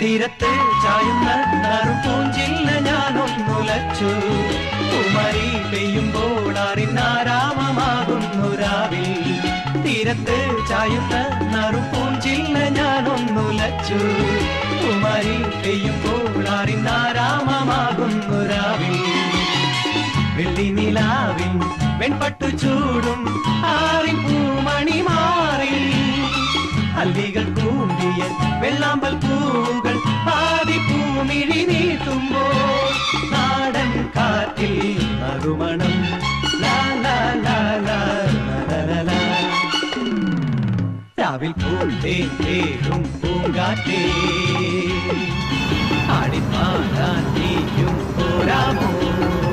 തീരത്ത് ചായുന്ന നറുപൂഞ്ചില്ല ഞാനൊന്നുലച്ചു. കുമരി പെയ്യുമ്പോൾ അറിനാരാമമാകുന്നു രാവിൽ. തീരത്ത് ചായുന്ന നറുപൂഞ്ചില്ല ഞാനൊന്നുലച്ചു. കുമരി പെയ്യുമ്പോൾ അറിനാരാമമാകുന്നു രാവിൽ. വെള്ളി നിലാവിൽ വെൺപട്ടു ചൂടും ആറിൻ പൂമണി മാറി. അല്ലികൾ കൂമ്പിയ വെള്ളാമ്പൽ പൂവുകൾ പാതി പൂമിഴി നീട്ടുമ്പോൾ നാടൻ കാറ്റിൽ നറുമണം. രാവിൽ പൂന്തേൻ തേടും പൂങ്കാറ്റേ ആടിപ്പാടാൻ നീയും പോരാമോ.